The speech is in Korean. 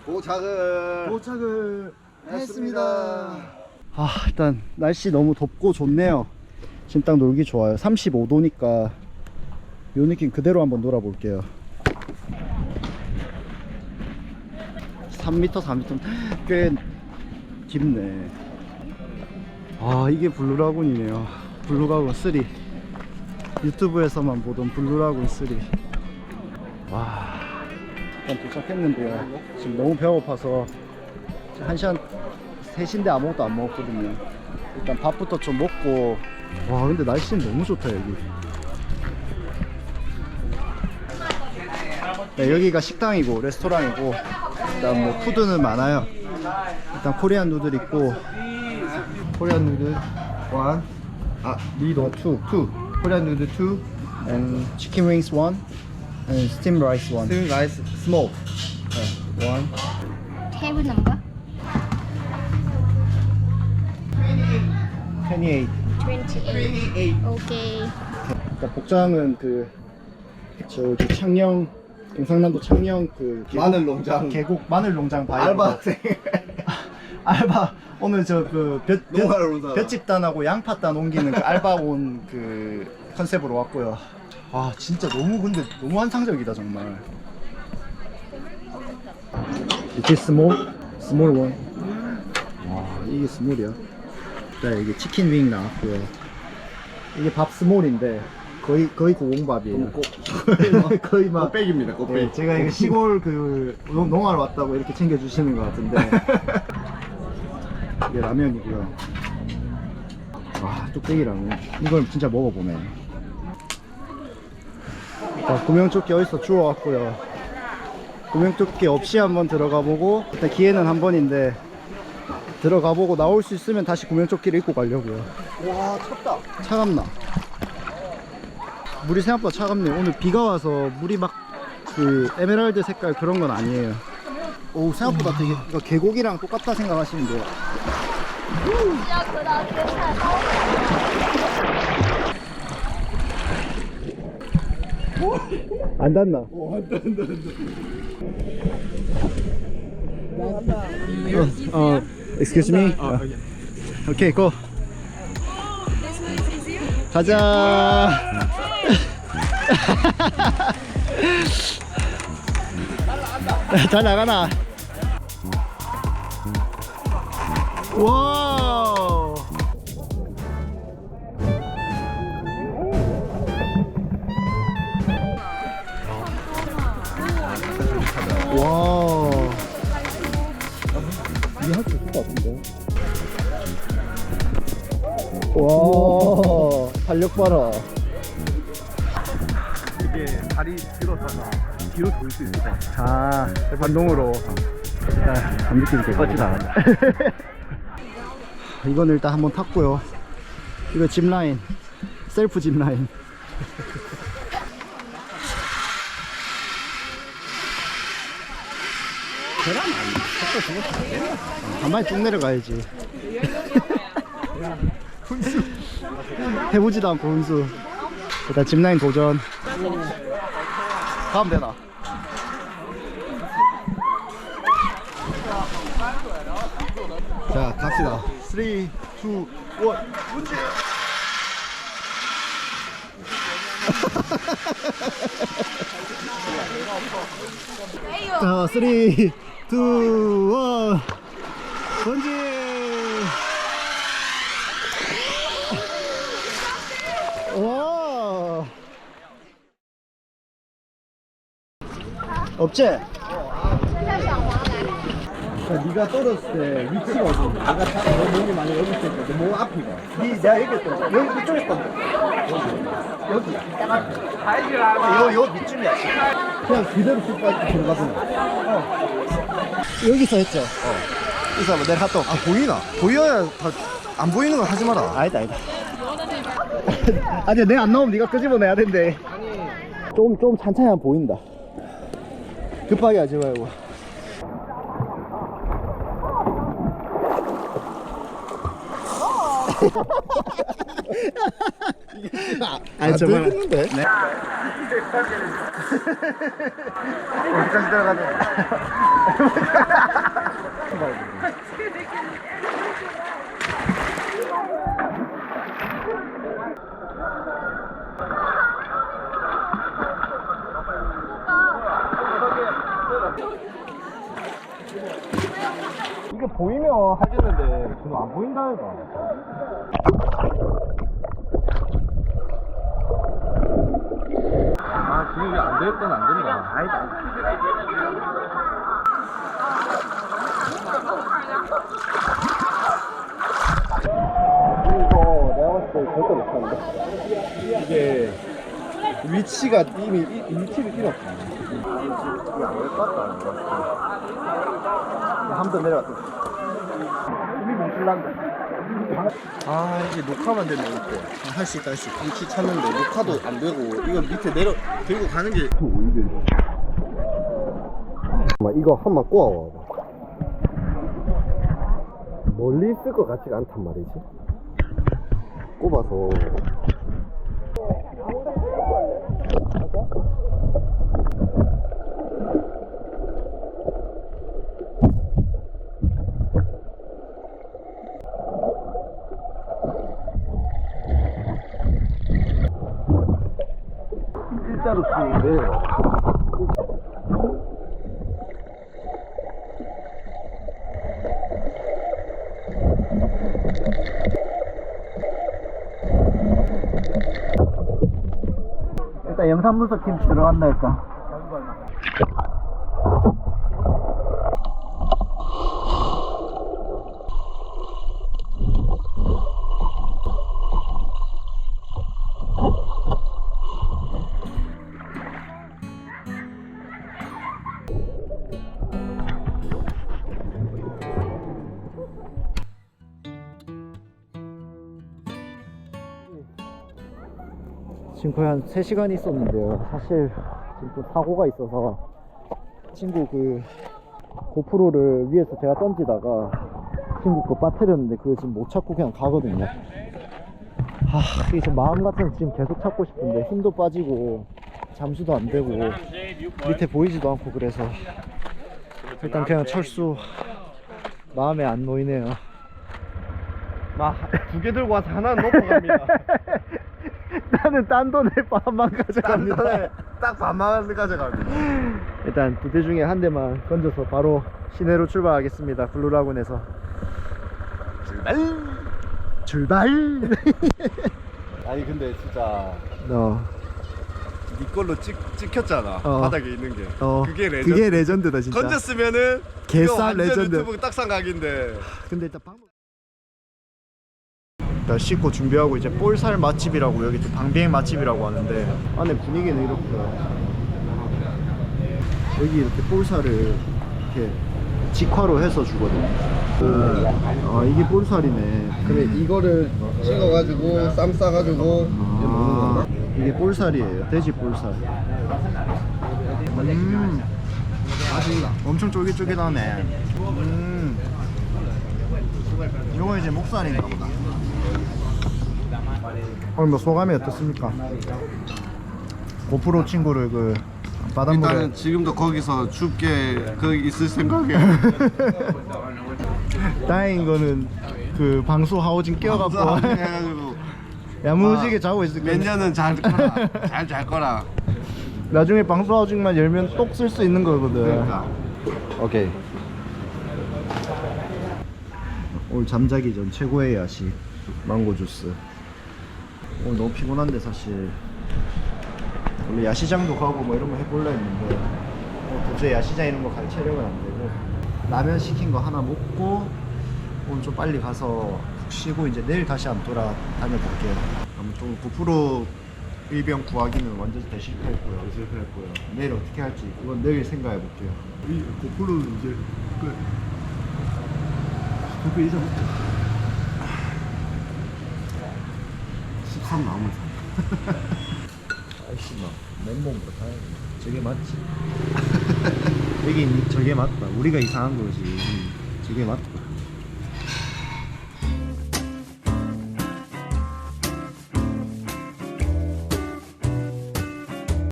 도착을 했습니다. 일단 날씨 너무 덥고 좋네요. 지금 딱 놀기 좋아요. 35도니까 요 느낌 그대로 한번 놀아볼게요. 3m 4m 꽤 깊네. 이게 블루라군이네요. 블루라군 3. 유튜브에서만 보던 블루라군 3. 일단 도착했는데요. 지금 너무 배고파서 1시간 3시인데 아무것도 안 먹었거든요. 일단 밥부터 좀 먹고. 근데 날씨는 너무 좋다 여기. 네, 여기가 식당이고 레스토랑이고, 일단 뭐 푸드는 많아요. 일단 코리안 누들 있고, 코리안 누들 1, 리도 2, 코리안 누들 2, and chicken wings 1, and steamed rice 1. 스팀 라이스 스모크 1. Table number 28. 28. Okay. 그러니까 복장은 저기 창녕, 경상남도 창녕 마늘 농장 계곡 마늘 농장 바이 알바생 알바 오늘 농가를 온 사람. 볏집단하고 양파단 옮기는 알바 온 컨셉으로 왔고요. 진짜 근데 너무 환상적이다 정말. 이게 스몰 원. 이게 스몰이야. 자, 이게 치킨 윙 나왔고요. 이게 밥 스몰인데 거의 고공밥이에요. 거의 막 꽃배기입니다. 꽃배기. 네, 제가 이거 시골 농화를 왔다고 이렇게 챙겨주시는 것 같은데. 이게 라면이고요. 뚝배기 라면. 이걸 진짜 먹어보네. 구명조끼 어디서 주워왔고요. 구명조끼 없이 한번 들어가보고, 일단 기회는 한 번인데 들어가보고 나올 수 있으면 다시 구명조끼를 입고 가려고요. 춥다. 차갑나? 물이 생각보다 차갑네요. 오늘 비가 와서 물이 막 에메랄드 색깔 그런 건 아니에요. 생각보다 되게 이거 계곡이랑 똑같다 생각하시면 돼요. 안 닿나? Excuse me? 오케이, 고! 가자! 잘 나가나? 와! 와! 이게 할 수 있을 것 같은데? 와! 탄력 봐라. 이게 다리 들어서나 뒤로 돌 수 있을 것 같아. 반동으로. 안 느끼니까 뻗지도 않아. 이건 일단 한번 탔고요. 이거 짚라인, 셀프 짚라인. 계란 아니야? 가만히 쭉 내려가야지. 훈수. 해보지도 않고 훈수. 일단 짚라인 도전. 가면 되나? 자, 갑시다. 3, 2, 1, 문제! 자, 3, 2, 1, 번지! 와! 없지? 네가 떨어졌을 때 위치가 어디? 내가 너 몸이 만약 여기 있을 때 몸 앞이가. 내가 얘기했던 여기 이쪽에 던져. 여기. 요 밑쯤이야. 그냥 그대로 쑥 빠지고 들어가서. 여기서 했죠? 이사 뭐 내가 갔다. 보이나? 보여야 다 안 보이는 건 하지 마라. 아니다. 아니야, 내가 안 나오면 네가 끄집어내야 된대. 좀 찬찬히 하면 보인다. 급하게 하지 말고. 아니 정말 되겠는데? 네. 어디까지 들어가냐? 이게 보이면 하겠는데 지금 안 보인다 해봐. 아 지금 이게 안 될 건 안 된다. 아니다. 이거 내가 봤을 때 절대 못하는데 이게 위치가 이미 위치를 잃었어. 이게 안될 것 같다. 한 번 내려갔다. 이미 멈출란다. 아 이게 녹화만 되면 이거 할 수 있다 할 수 있다. 위치 찾는데 녹화도 안 되고 이거 밑에 내려 들고 가는 게 이거 한번 꼬아와. 멀리 있을 것 같지가 않단 말이지. 꼽아서 일자로 치는데 일단 영상 분석팀 들어간다 일단. 지금 거의 한 3시간 있었는데요. 사실 지금 또 사고가 있어서 친구 그 고프로를 위에서 제가 던지다가 친구 거 빠뜨렸는데 그걸 지금 못 찾고 그냥 가거든요. 이게 좀 마음 같아서 지금 계속 찾고 싶은데 힘도 빠지고 잠수도 안 되고 밑에 보이지도 않고 그래서 일단 그냥 철수 마음에 안 놓이네요. 두 개 들고 와서 하나는 놓고 갑니다. 나는 딴 돈에 반만 가져갑니다. 딱 반만 가져갑니다. 일단 두 대 중에 한 대만 건져서 바로 시내로 출발하겠습니다. 블루라군에서 출발. 아니 근데 진짜 네 걸로 찍혔잖아. 어. 바닥에 있는 게. 그게 레전드. 그게 레전드다 진짜. 건졌으면은 개쌉 이거 완전 레전드. 유튜브 딱상각인데. 근데 일단 방법 일단 씻고 준비하고 이제 볼살 맛집이라고 여기 또 방비행 맛집이라고 하는데 안에 분위기는 이렇고요. 여기 이렇게 볼살을 이렇게 직화로 해서 주거든요. 이게 볼살이네. 그래 이거를 찍어가지고 쌈 싸가지고 이게 볼살이에요. 돼지 볼살. 맛있다. 엄청 쫄깃쫄깃하네. 이거 이제 목살인가 보다. 오늘 뭐 소감이 어떻습니까? 고프로 친구를 그 바닷물에 일단은 지금도 거기서 춥게 거기 있을 생각에 다행인 거는 그 방수 하우징 끼워갖고 해가지고 야무지게 자고 있을 몇 건데 년은 잘 거라. 잘 거라. 나중에 방수 하우징만 열면 똑 쓸 수 있는 거거든. 그러니까. 오케이. 오늘 잠자기 전 최고의 야식 망고 주스. 오늘 너무 피곤한데 사실 원래 야시장도 가고 뭐 이런 거 해볼라 했는데 도저히 야시장 이런 거 갈 체력은 안 되고 라면 시킨 거 하나 먹고 오늘 좀 빨리 가서 푹 쉬고 이제 내일 다시 한번 돌아다녀 볼게요. 아무튼 고프로 일병 구하기는 완전 대실패했고요. 내일 어떻게 할지 이건 내일 생각해 볼게요. 이 고프로는 이제 끝. 그거 잊어먹자. 13 남은 아이씨 막 맨몸으로 다 저게 맞지. 여기 저게 맞다. 우리가 이상한 거지. 저게 맞다.